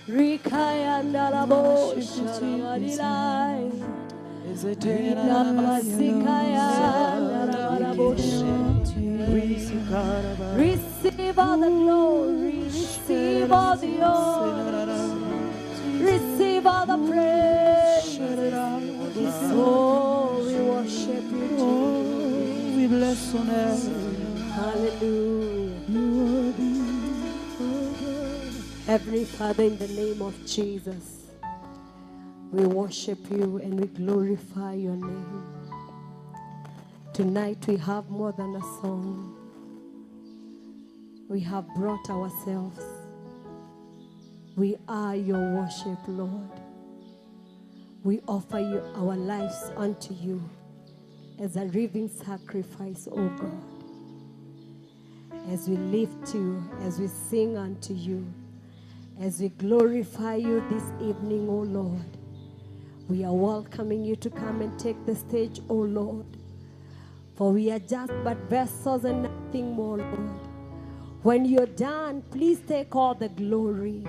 Rikayanda la bosha marilai. Receive all the glory, receive all the honor, receive all the praise. Oh, we worship you, Jesus. We bless your name. Hallelujah. Heavenly Father, in the name of Jesus, we worship you and we glorify your name. Tonight we have more than a song. We have brought ourselves. We are your worship, Lord. We offer you our lives unto you as a living sacrifice, O God. As we lift you, as we sing unto you, as we glorify you this evening, O Lord, we are welcoming you to come and take the stage, O Lord. For we are just but vessels and nothing more, Lord. When you're done, please take all the glory.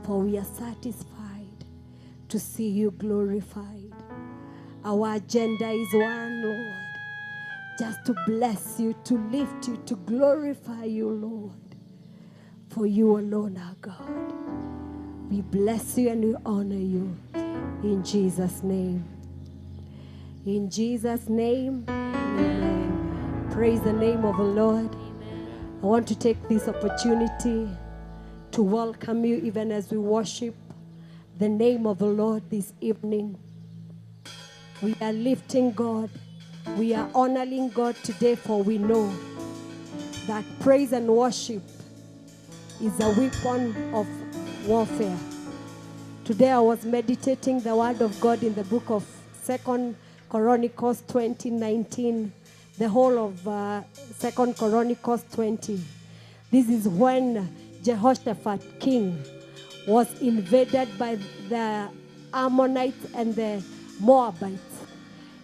For we are satisfied to see you glorified. Our agenda is one, Lord. Just to bless you, to lift you, to glorify you, Lord. For you alone are God. We bless you and we honor you. In Jesus' name. In Jesus' name, amen. Praise the name of the Lord. I want to take this opportunity to welcome you even as we worship the name of the Lord this evening. We are lifting God. We are honoring God today, for we know that praise and worship is a weapon of warfare. Today I was meditating the word of God in the book of 2 Chronicles 20:19, the whole of 2 Chronicles 20. This is when Jehoshaphat king was invaded by the Ammonites and the Moabites.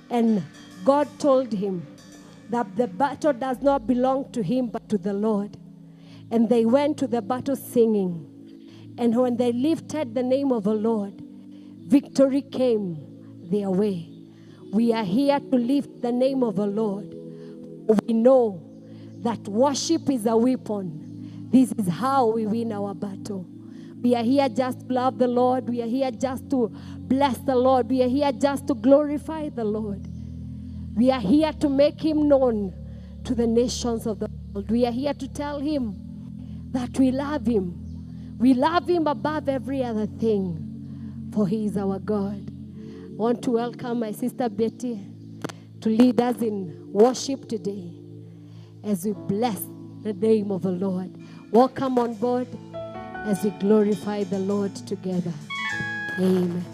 And God told him that the battle does not belong to him but to the Lord. And they went to the battle singing. And when they lifted the name of the Lord, victory came their way. We are here to lift the name of the Lord. We know that worship is a weapon. This is how we win our battle. We are here just to love the Lord. We are here just to bless the Lord. We are here just to glorify the Lord. We are here to make him known to the nations of the world. We are here to tell him that we love him. We love him above every other thing, for he is our God. I want to welcome my sister Betty to lead us in worship today as we bless the name of the Lord. Welcome on board as we glorify the Lord together. Amen.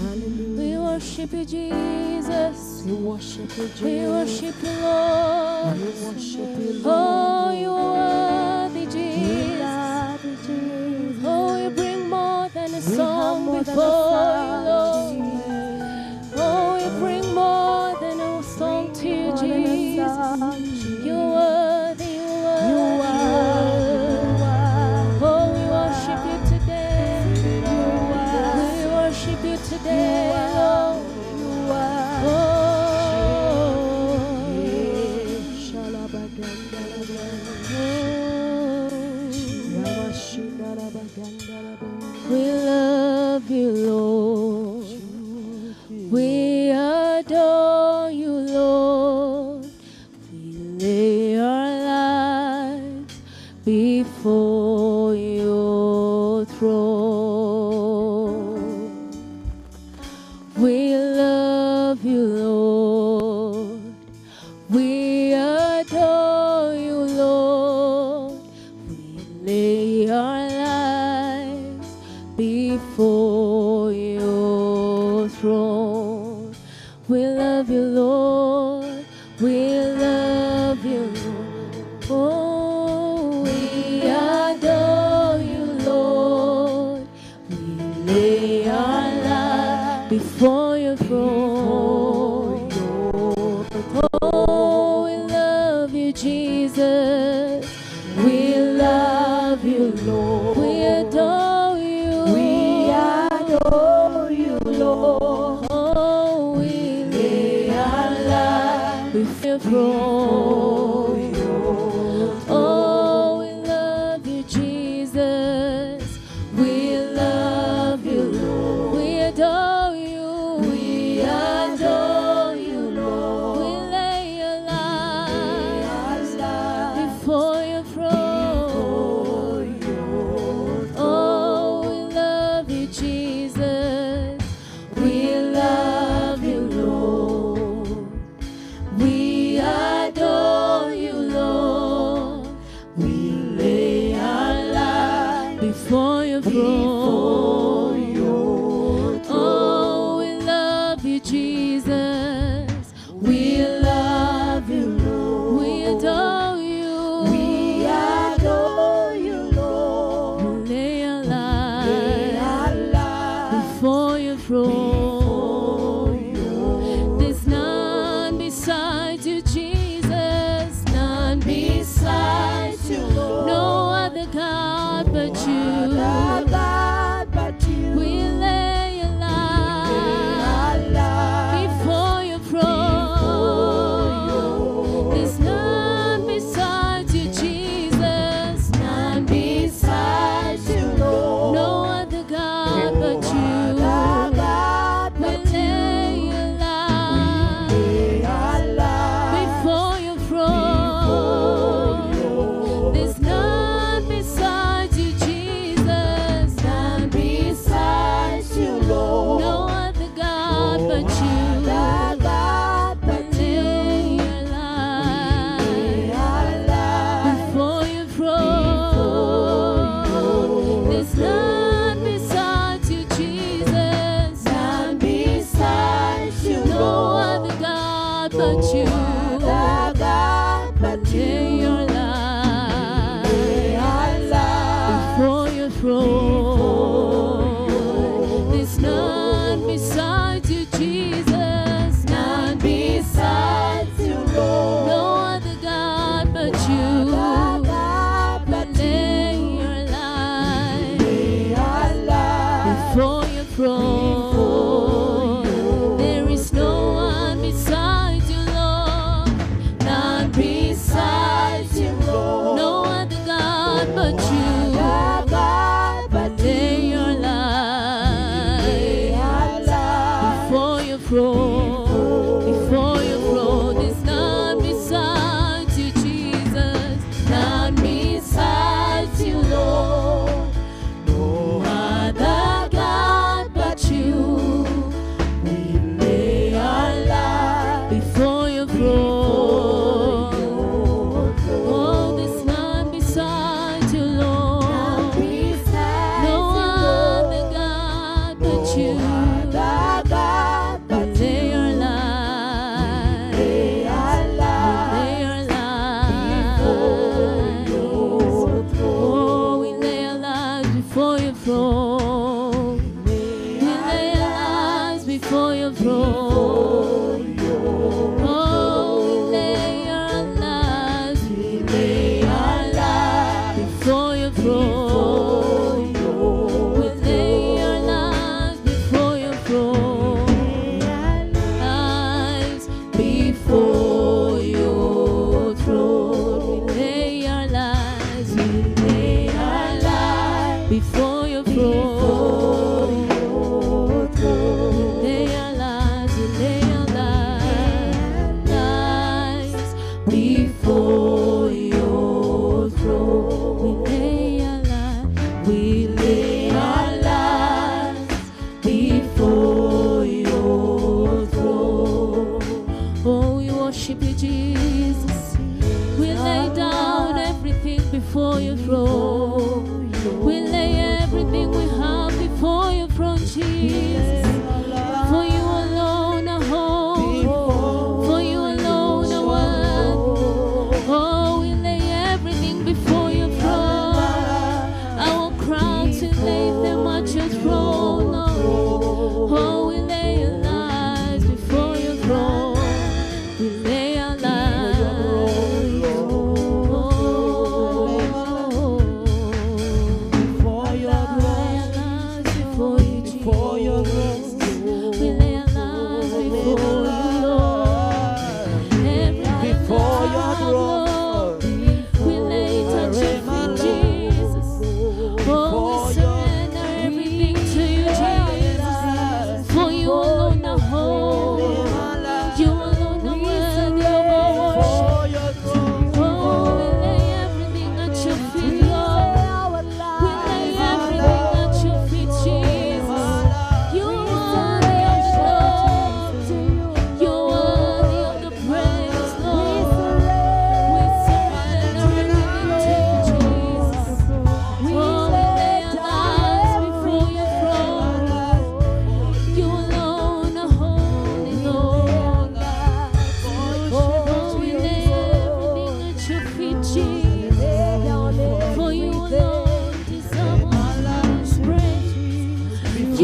Hallelujah. We worship you, Jesus. We worship you, Jesus. We worship you, Lord. We worship you, Lord. Oh, you are worthy, Jesus. Oh, you bring more than a song before you, Lord. Oh, you bring more than a song to you, Jesus. You are worthy, you are worthy. Oh, we worship you today. We worship you today, Lord. We love you, Lord. We adore you, Lord. We lay our lives before your throne. We love you, Lord. We adore you, Lord. We lay our lives before your throne. We love you, Lord. We love you, Lord. Oh, we adore Jesus. We love you, Lord. We adore you. We adore you, Lord. Oh, we lay our life before you. Oh, we love you, Jesus. We love you, Lord. We adore you. We adore you, Lord. We lay our lives before your throne.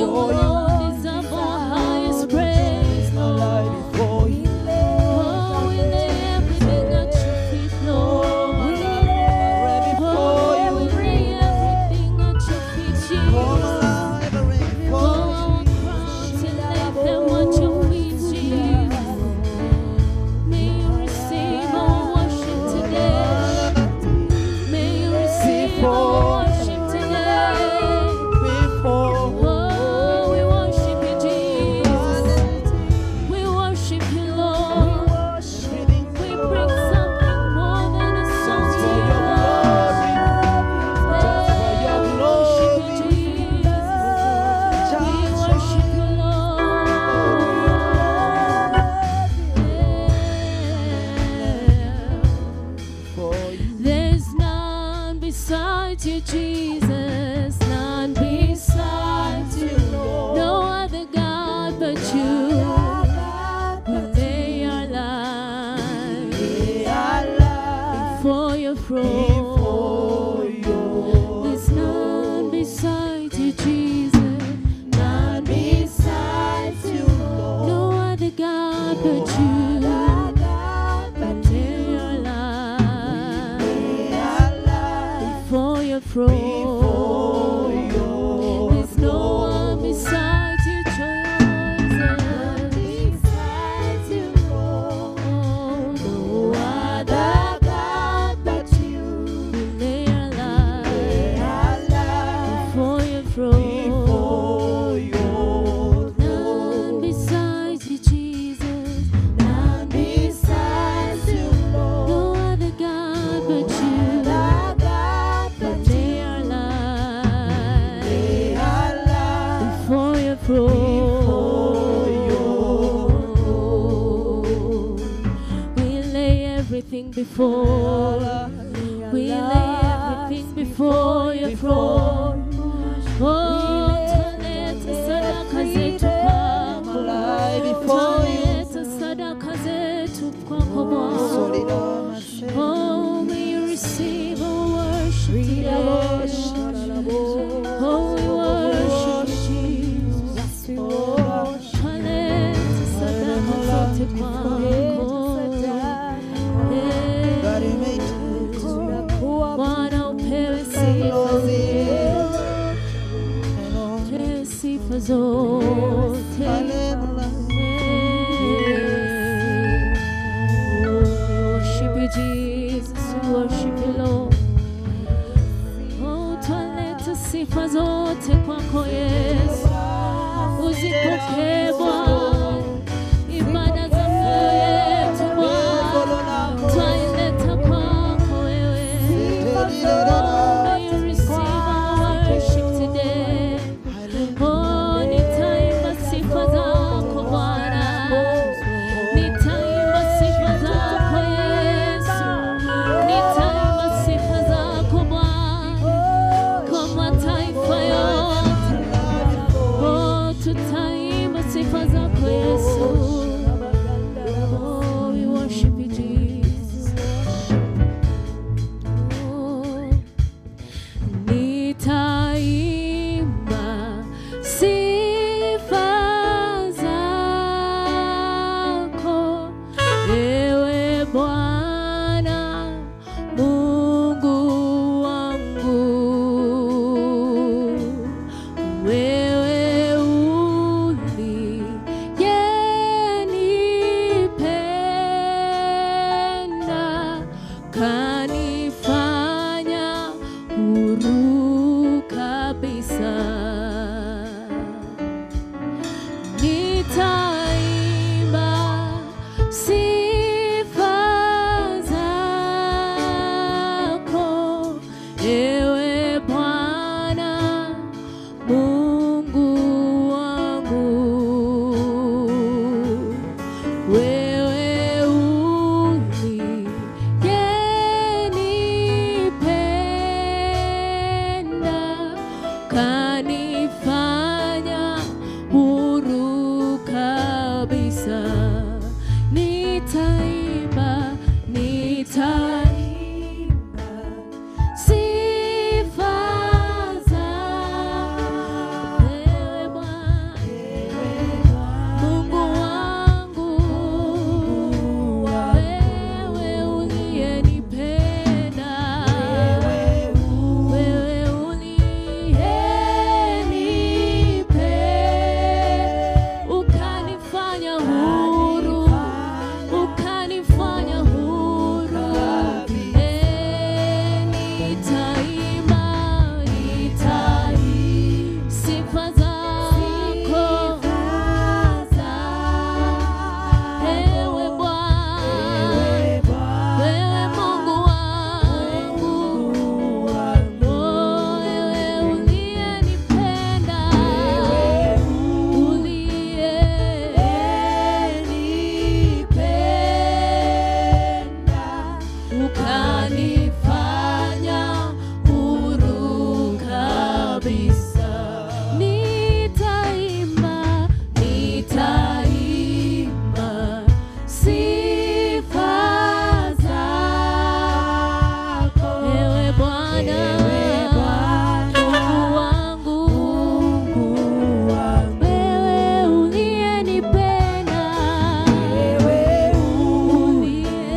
alone deserve our highest praise, Lord. Oh, we lay everything at your feet, Lord. Oh, we lay everything at your feet, Jesus. Oh, our crowns and lay them at your feet, Jesus. May you receive our worship today. May you receive our worship today. Oh, we worship you, Jesus. We worship you, Lord. We bring something more than a song to you, Lord. We worship you, Jesus. We worship you, Lord. There's none beside you, Jesus. None beside you, Lord. No other God but you. We lay our lives before your throne. There's none beside you, Jesus. None beside you, Lord. No other God but you. We lay our lives before your throne. There's no one beside you, Jesus. No other God but you. We lay our lives before your throne. None beside you, Jesus. None beside you, Lord. No other God but you. We lay our lives before your throne. We lay everything before. We lay everything before your throne. Oh, tuleta sadaka zetu kwako. Tuleta sadaka zetu kwako, Bwana. Oh, may you receive our worship today. Oh, we worship you, Jesus. Tuleta sadaka zote kwako. Bwana upewe sifa zote. We worship you, Jesus. We worship you, Lord. Oh, twaleta sifa zote kwako, Yesu. Uzipokee Bwana ibada za mioyo yetu, Bwana. Twaileta kwako wewe. Oh, may you receive our worship today. Oh, nitaimba sifa zako Bwana. Nitaimba sifa zako Yesu. Nitaimba sifa zako Bwana kwa mataifa yote. Oh, tutaimba sifa zako Yesu. Oh, we worship you, Jesus. Oh, nitaimba sifa zako, ewe Bwana Mungu wangu. Wewe uliyenipenda kanifanya huru kabisa. Nitaimba sifa zako, ewe Bwana Mungu wangu. Wewe uliyenipenda umenifanya huru kabisa. Nitaimba, nitaimba sifa zako, ewe Bwana, Mungu wangu, wewe uliyenipenda, wewe uliyenipenda.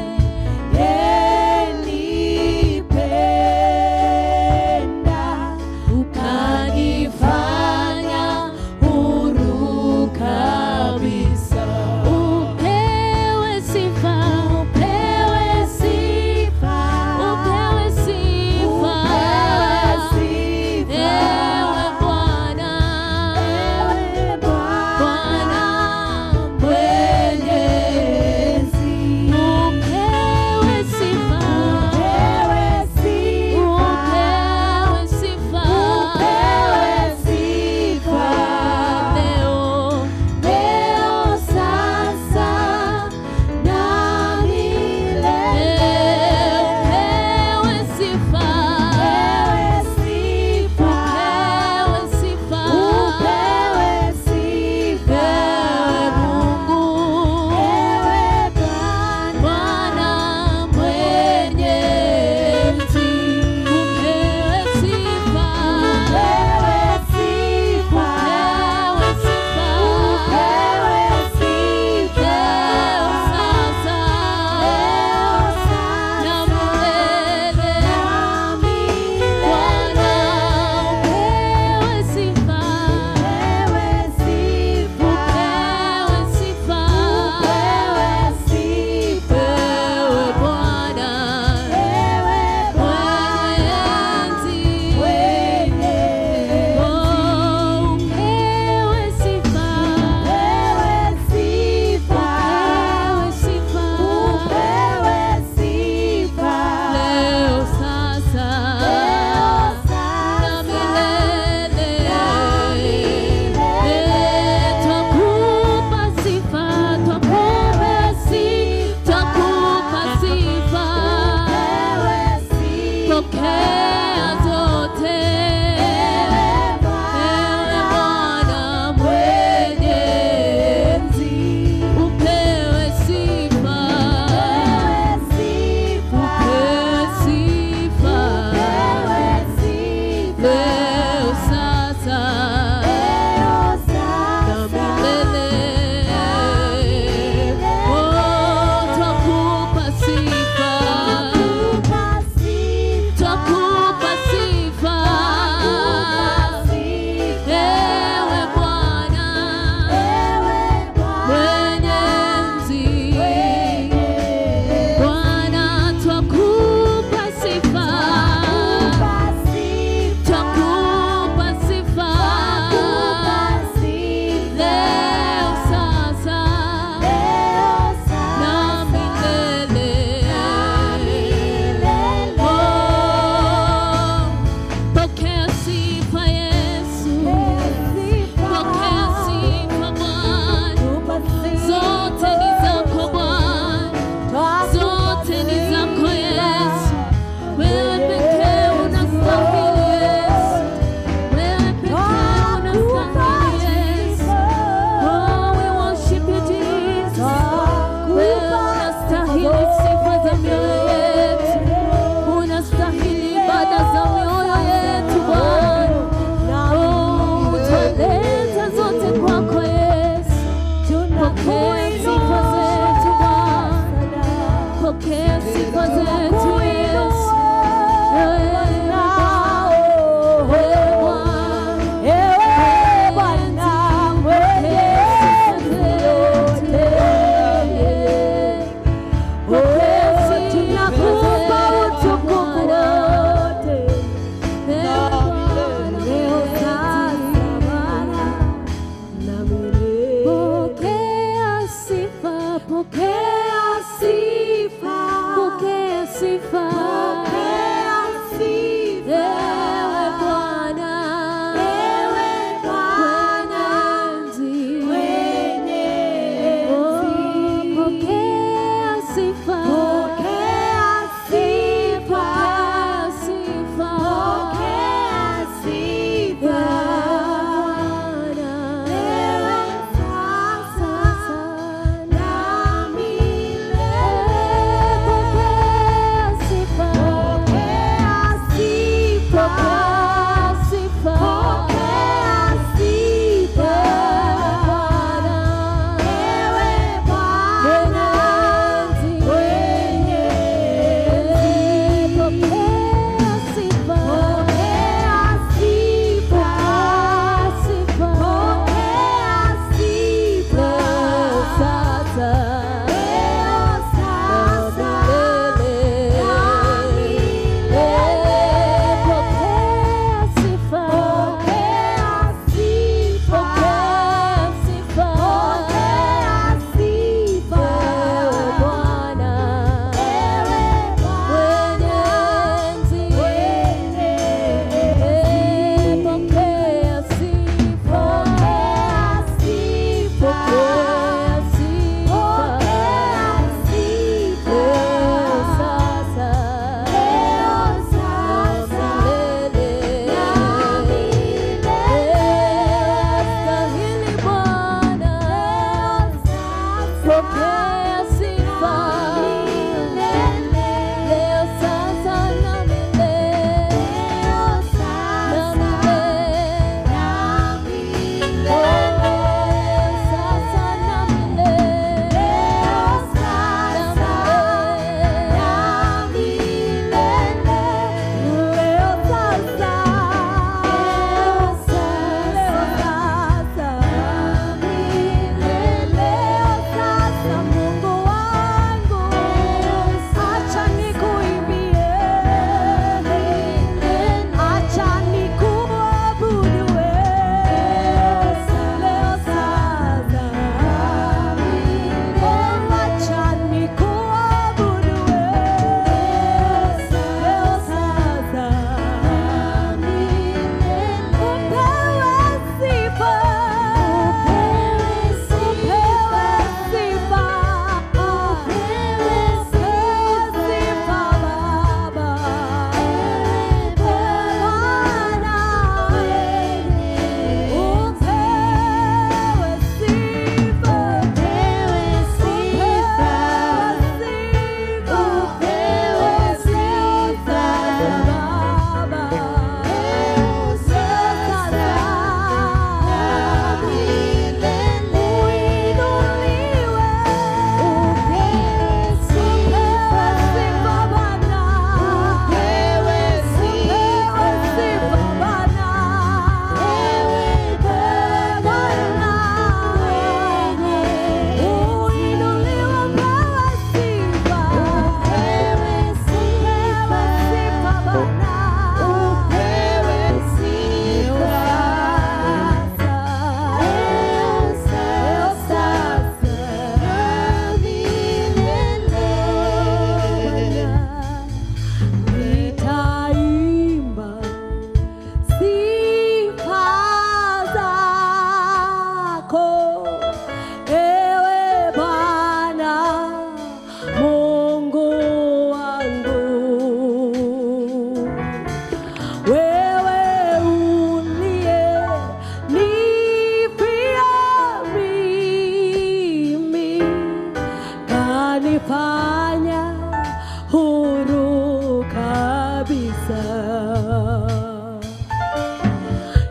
kabisa.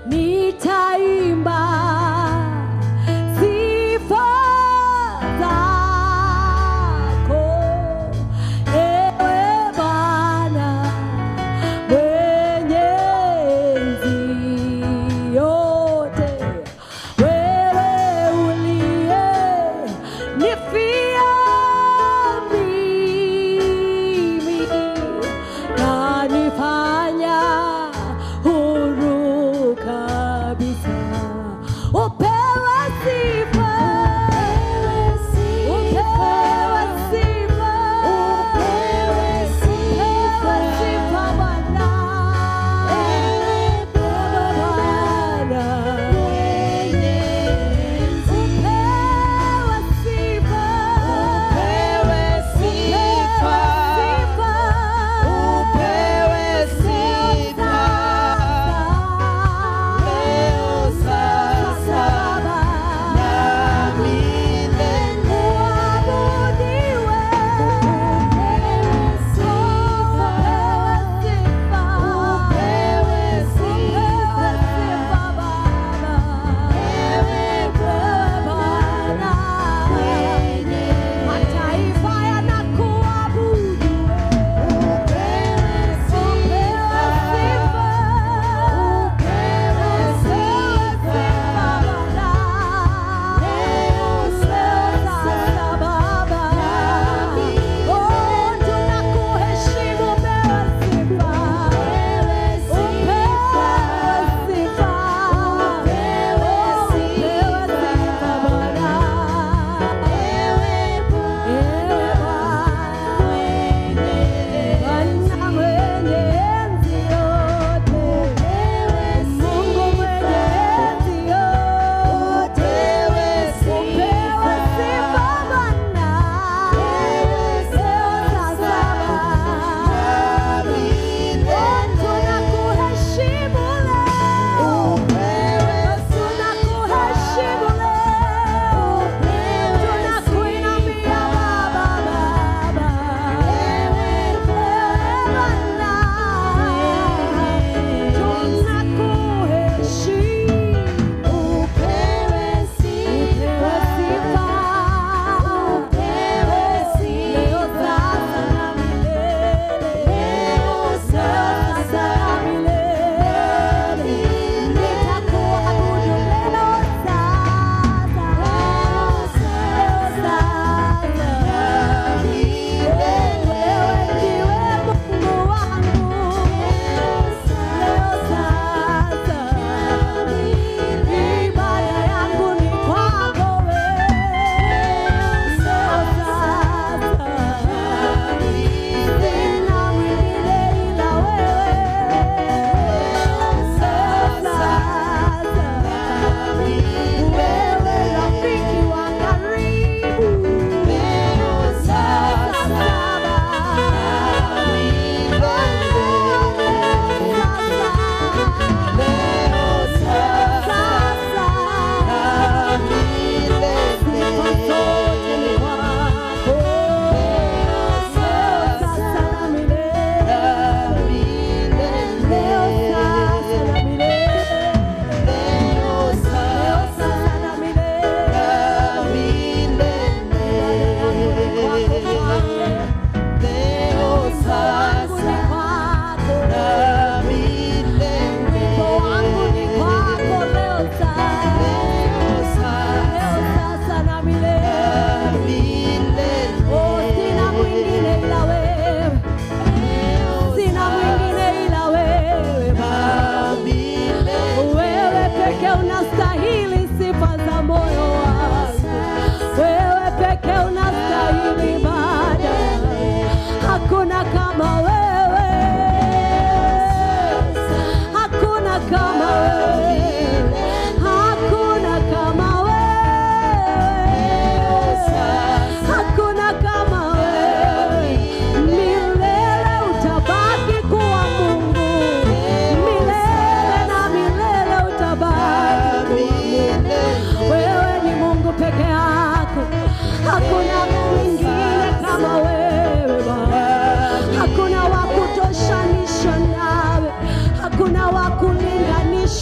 Nitaimba sifa zako, ewe Bwana mwenye enzi yote. Wewe uliye nifia mimi na nifanya huru kabisa. Upewe sifa, upewe sifa, upewe sifa Bwana, Bwana mwenye enzi. Upewe sifa, upewe sifa, upewe sifa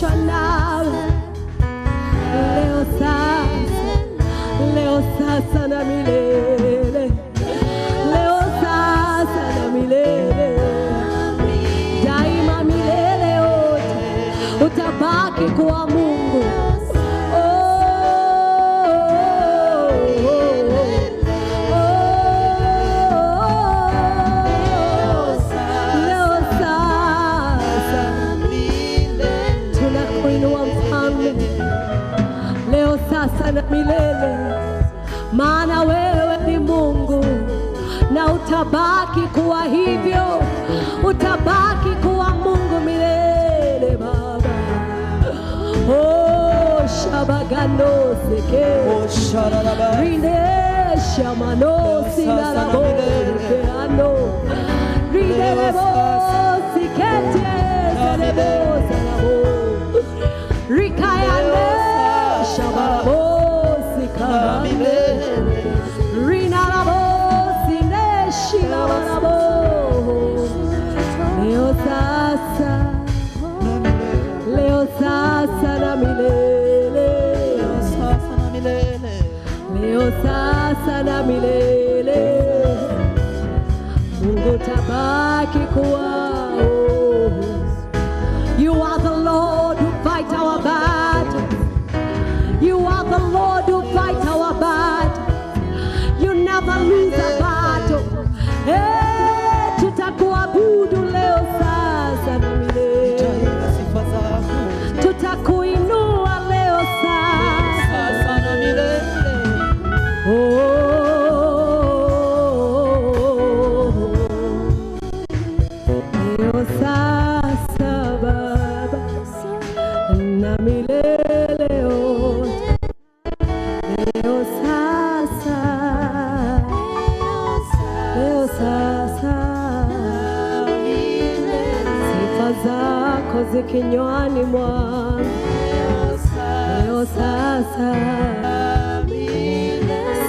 kulinganishwa nawe. Leo sasa na milele, leo sasa na milele, daima milele yote utabaki kuwa Mungu. Leo sasa tunakuinua Mfalme, leo sasa na milele, maana wewe ni Mungu na utabaki kuwa hivyo, utabaki kuwa Mungu milele Baba. Oh shabagano seke, Oh sharaba, rinde shamano sinarabo keano, rinde lebo sikete lebo salabo, rikayane shababo sikabile, rinarabo sine shinabarabo. Leo sasa na milele, leo sasa na milele, Mungu tabaki kuwa. You are the Lord who fight our battles. You are the Lord who fight our battle. You never lose a battle. Hey, tutakuabudu leo sasa na milele, tutakuinua leo sasa na milele. Leo sasa Baba na milele yote, leo sasa sifa zako zikinywani mwangu, leo sasa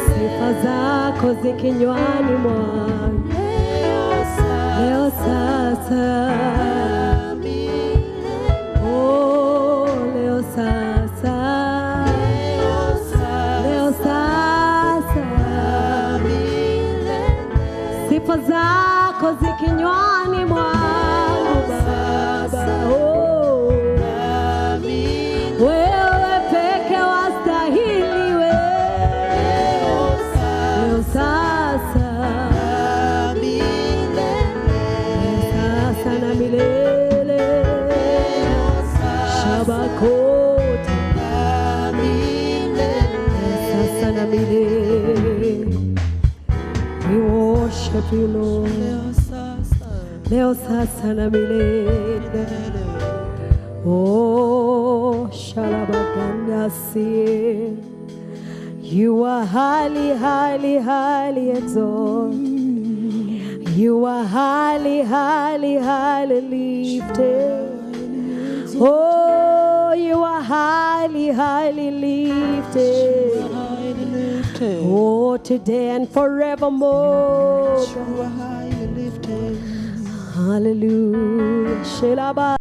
sifa zako zikinywani mwangu, leo sasa, oh leo sasa, leo sasa, sifa zako zikinywani mwangu Baba. Oh wewe peke wastahili, leo sasa na milele, Shabakota sasa na milele. We worship you Lord, leo sasa na milele. Oh Shalabagandasi, you are highly, highly, highly exalted. You are highly, highly, highly lifted. Oh, you are highly, highly lifted. Oh, today and forevermore. You are highly lifted. Hallelujah. Shelaba.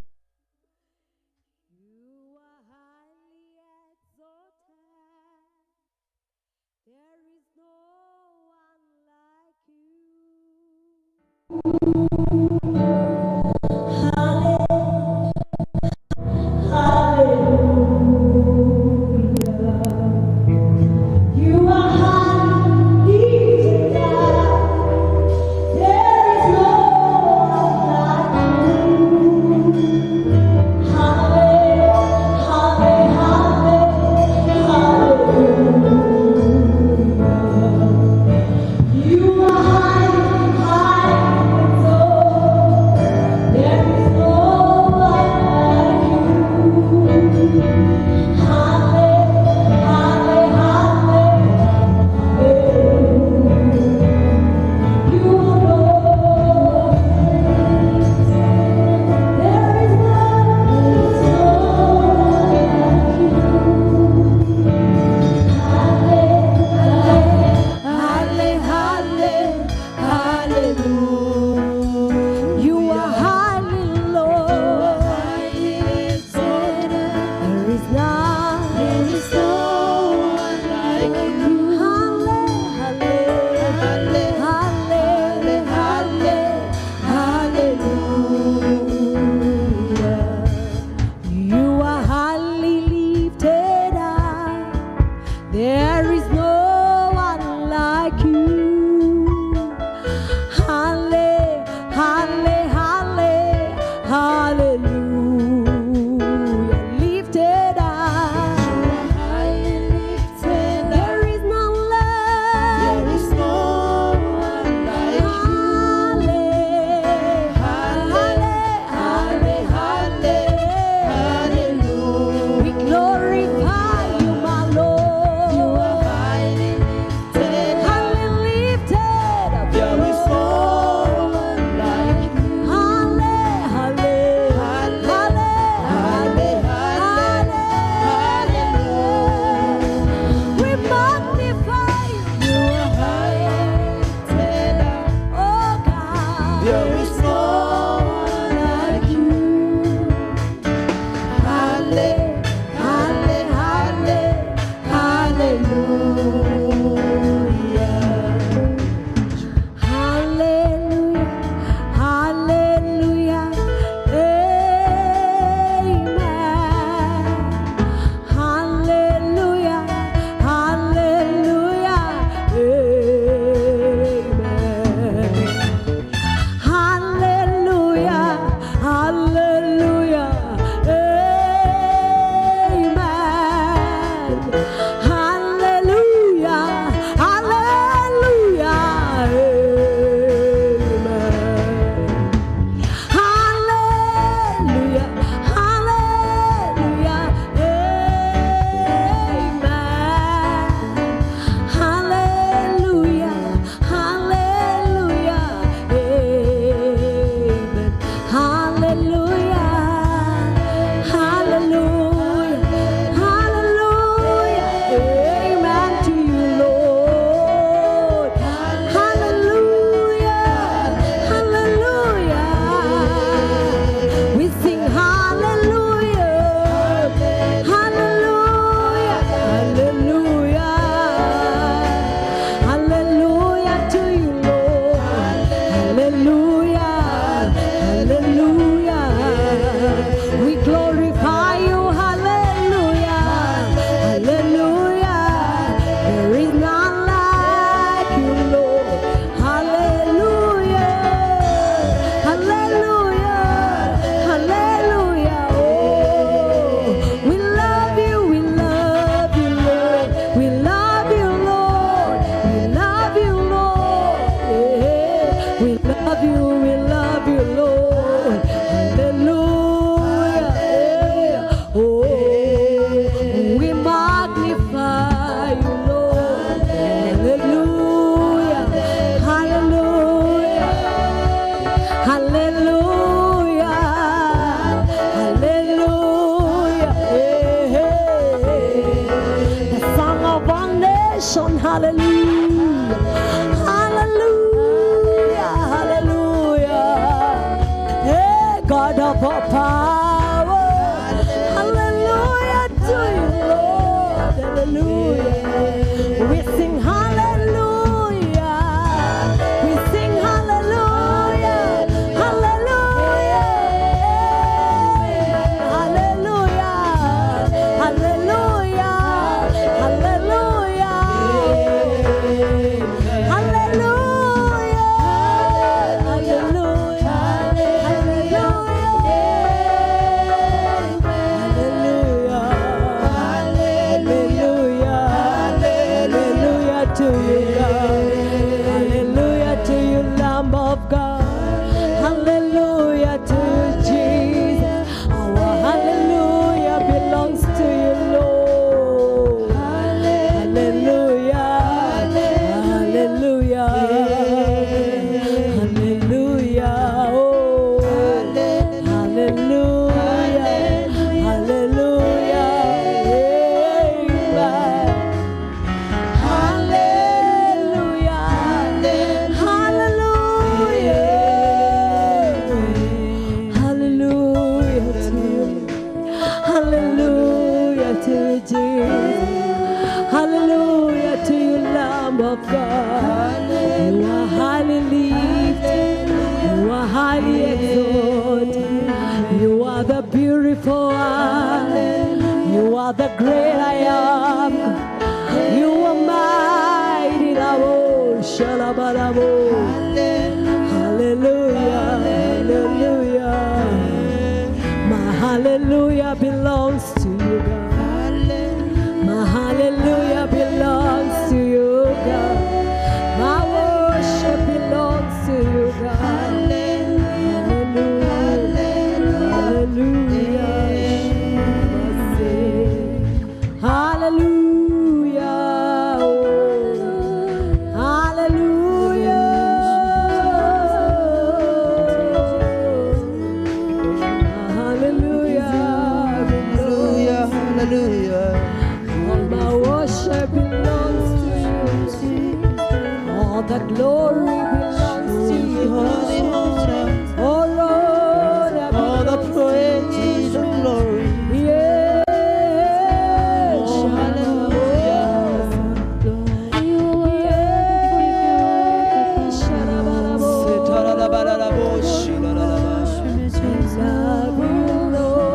Hallelujah. Lifted up. There is none like. There is no one like you. Hallelujah. We glorify you, my Lord. You are highly lifted up. Highly lifted up. There is no one like you. We magnify you, You are highly lifted up. oh God. There is no one like you. Hallelujah, hallelujah, amen. Hallelujah, hallelujah, amen. Hallelujah, hallelujah, amen. Hallelujah, hallelujah, amen. Hallelujah, hallelujah, amen. Hallelujah, hallelujah, amen. Hallelujah, hallelujah, hallelujah, amen to you, Lord. Hallelujah, hallelujah. We sing hallelujah, hallelujah, hallelujah, hallelujah to you, Lord. Hallelujah, hallelujah. We glorify you, hallelujah, hallelujah. There is none like you, Lord. Hallelujah, hallelujah, hallelujah. Oh, we love you, Lord. We love you, Lord. We love you, Lord. Yeah. We love you, Lord. Hallelujah. Yeah. Oh, we magnify you, Lord. Hallelujah. Hallelujah. Hallelujah. Hallelujah. The song of our nation. Hallelujah. Hallelujah. Hallelujah. Hey, God of our power. Hallelujah to you, Lord. Hallelujah. We sing hallelujah. We sing hallelujah. Hallelujah. Hallelujah. Hallelujah. Hallelujah. To you, God. Hallelujah to you, Lamb of God. Hallelujah to you, Jesus. Our hallelujah belongs to you, Lord. Hallelujah. Hallelujah. Hallelujah. Oh. Hallelujah. Hallelujah. Amen. Hallelujah. Hallelujah to you. Hallelujah to you, Jesus. Hallelujah to you, Lamb of God. You are highly lifted. You are highly exalted. You are the beautiful one. You are the great I am. You are mighty, Lord. Shalabalabo. Hallelujah. Hallelujah. hallelujah belongs to you, God. My hallelujah belongs to you, God. My worship belongs to you, God. Hallelujah, hallelujah. Hallelujah, oh, hallelujah. Hallelujah. All my worship belongs to you. All the glory belongs to you. Oh Lord, All the praise and glory. yes. Oh, hallelujah. Yes. Sharabarabo. Setarabarabo, shiraraba. Love you, Lord.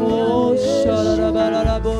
Oh, shararabarabo.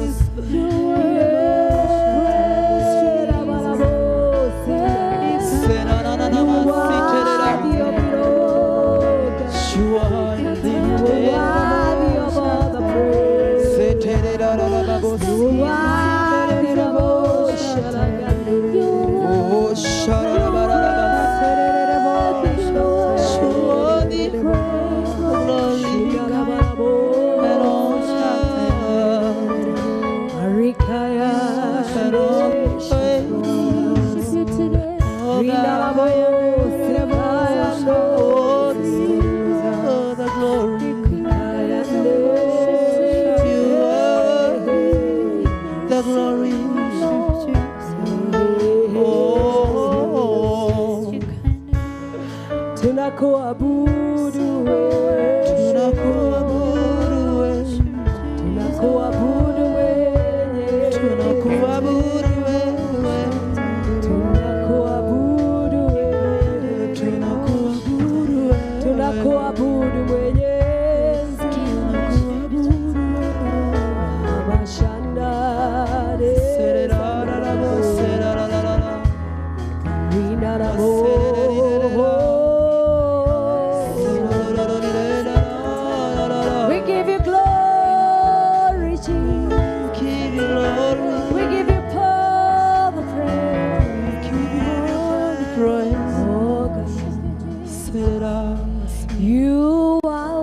Tunakuabudu wewe, tunakuabudu wewe, tunakuabudu wewe, tunakuabudu wewe, tunakuabudu wewe, tunakuabudu wewe, tunakuabudu Mwenyezi, tunakuabudu Abashandare, sererararabo, serarararara, rinarabo. You are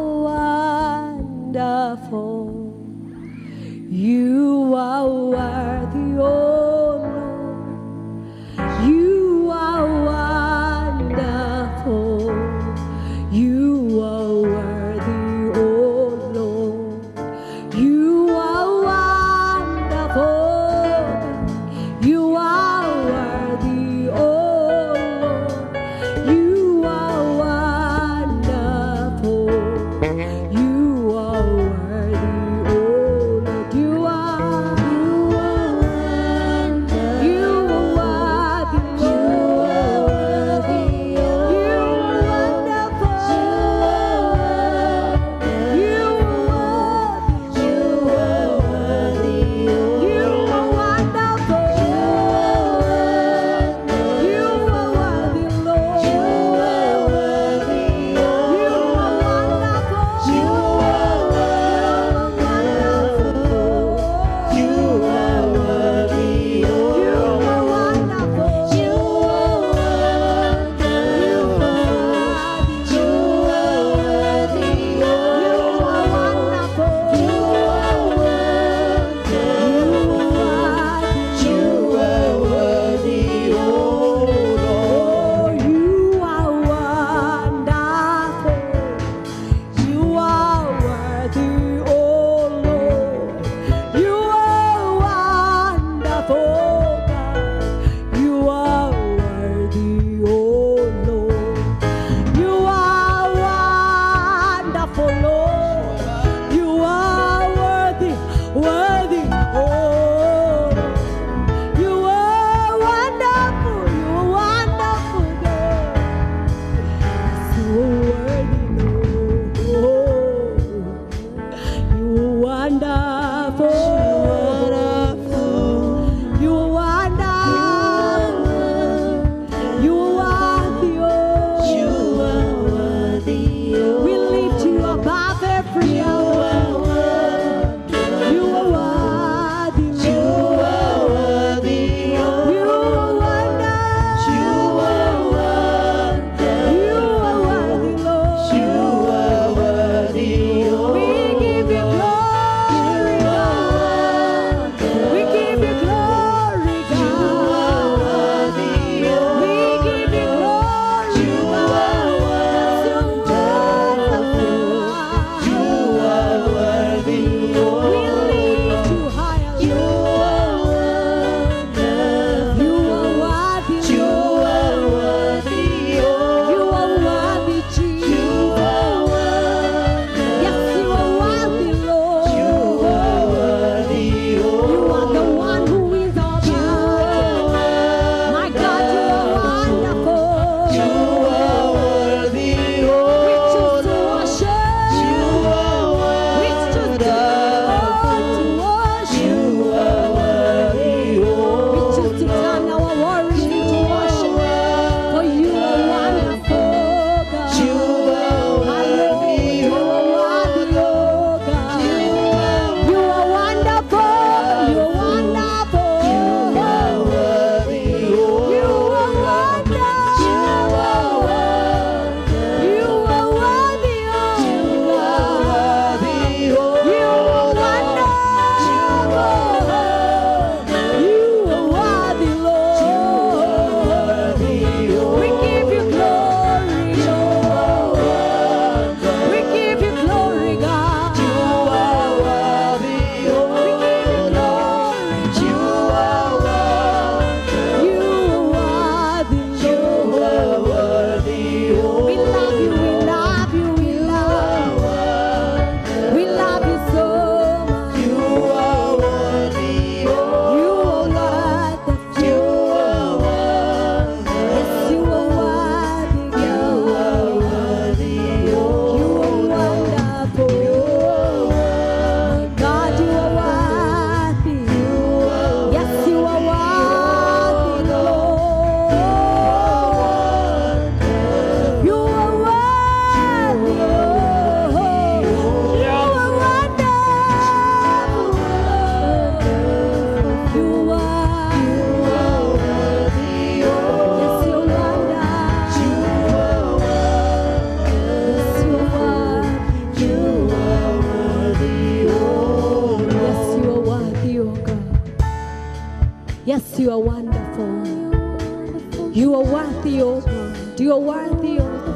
worthy, oh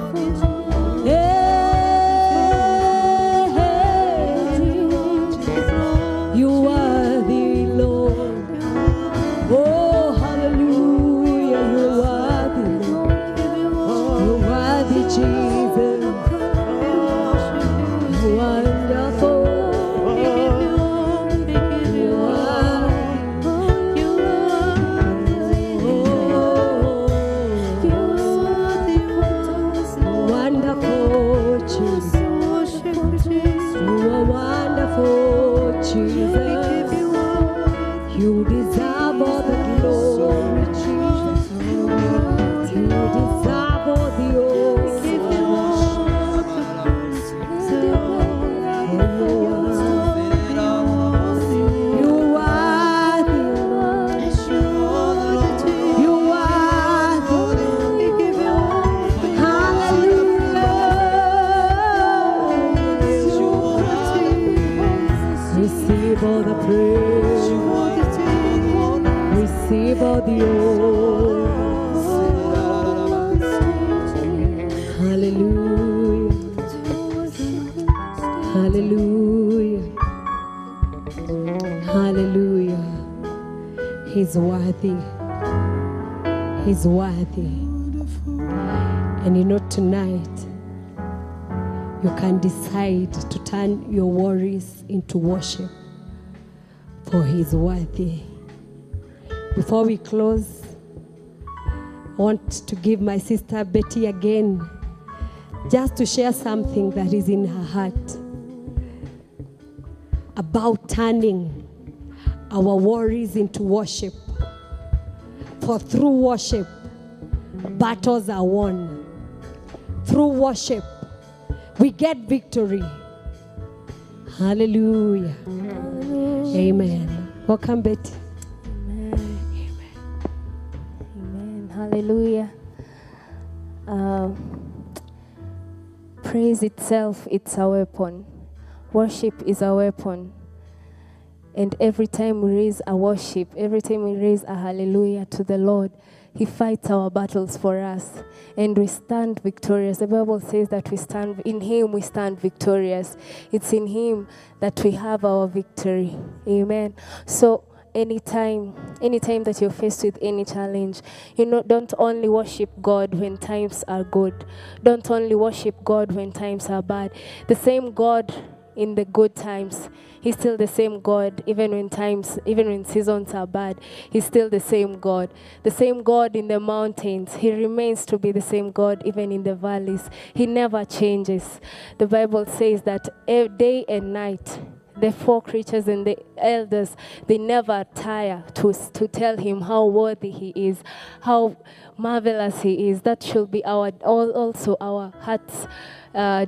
you worthy, Lord. Oh, hallelujah, you worthy, Lord. You worthy, Jesus. You wonderful. You wonderful, Jesus. You are wonderful, Jesus. You deserve all the glory, Jesus. You deserve all the honor. You are the Lord. You are the Lord. Hallelujah. Receive all the praise. Receive all the honor. Hallelujah. Hallelujah. Hallelujah. He's worthy. He's worthy. And you know, tonight, you can decide to turn your worries into worship, for He's worthy. Before we close, I want to give my sister Betty again, just to share something that is in her heart about turning our worries into worship. For through worship, battles are won. Through worship, we get victory. Hallelujah. Amen. Welcome, Betty. Amen. Hallelujah. Praise itself, it's a weapon. Worship is a weapon. And every time we raise a worship, every time we raise a hallelujah to the Lord, He fights our battles for us. And we stand victorious. The Bible says that we stand in Him, we stand victorious. It's in Him that we have our victory. Amen. So anytime that you're faced with any challenge, don't only worship God when times are good. Don't only worship God when times are bad. The same God in the good times, He's still the same God. Even when seasons are bad, He's still the same God. The same God in the mountains, He remains to be the same God even in the valleys. He never changes. The Bible says that day and night, the four creatures and the elders, they never tire to tell Him how worthy He is, how marvelous He is. That should be also our heart's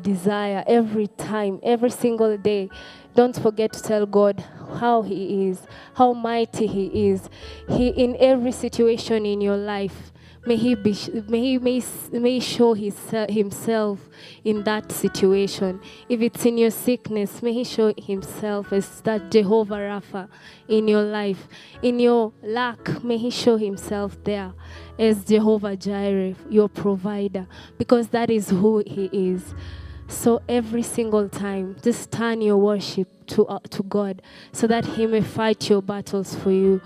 desire every time, every single day. Don't forget to tell God how He is, how mighty He is. He in every situation in your life. May He show Himself in that situation. If it's in your sickness, may He show Himself as that Jehovah Rapha in your life. In your lack, may He show Himself there as Jehovah Jireh, your provider, because that is who He is. So every single time, just turn your worship to God so that He may fight your battles for you.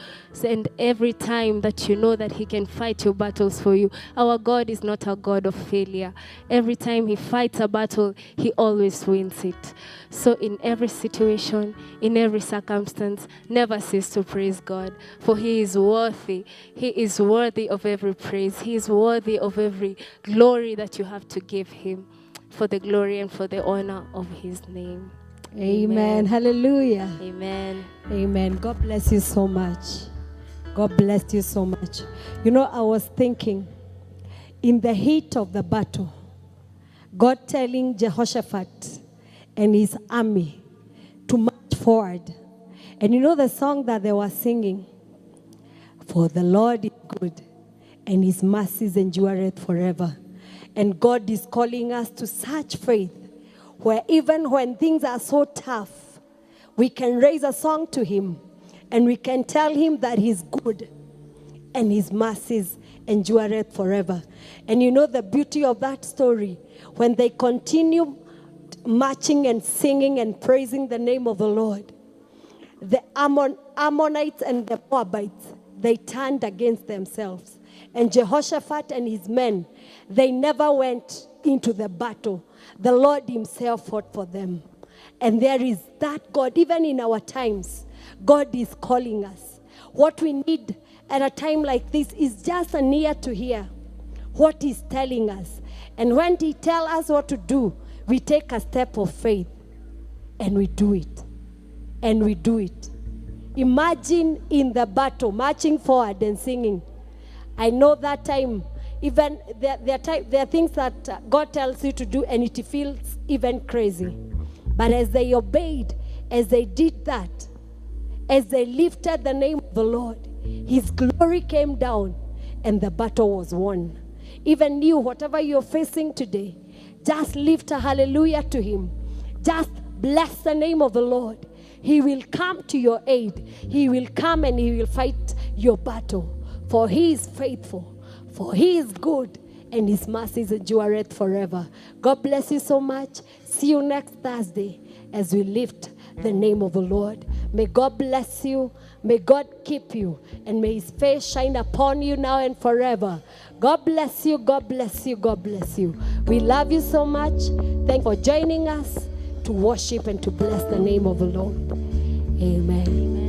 And every time that you know that He can fight your battles for you, our God is not a God of failure. Every time He fights a battle, He always wins it. So in every situation, in every circumstance, never cease to praise God, for He is worthy. He is worthy of every praise. He is worthy of every glory that you have to give Him, for the glory and for the honor of His name. Amen. Hallelujah. Amen. Amen. God bless you so much. God bless you so much. I was thinking, in the heat of the battle, God telling Jehoshaphat and his army to march forward. And the song that they were singing? For the Lord is good, and His mercies endureth forever. And God is calling us to such faith, where even when things are so tough, we can raise a song to Him, and we can tell Him that He's good, and His mercies endureth forever. And you know the beauty of that story, when they continue marching and singing and praising the name of the Lord, the Ammonites and the Moabites, they turned against themselves. And Jehoshaphat and his men, they never went into the battle. The Lord himself fought for them. And there is that God, even in our times, God is calling us. What we need at a time like this is just an ear to hear what he's telling us. And when he tells us what to do, we take a step of faith and we do it. And we do it. Imagine in the battle, marching forward and singing. I know that time, even there are things that God tells you to do and it feels even crazy. But as they obeyed, as they did that, as they lifted the name of the Lord, his glory came down and the battle was won. Even you, whatever you're facing today, just lift a hallelujah to him. Just bless the name of the Lord. He will come to your aid. He will come and he will fight your battle. For he is faithful. For he is good. And his mercies endureth forever. God bless you so much. See you next Thursday as we lift the name of the Lord. May God bless you. May God keep you. And may his face shine upon you now and forever. God bless you. God bless you. God bless you. We love you so much. Thank you for joining us to worship and to bless the name of the Lord. Amen.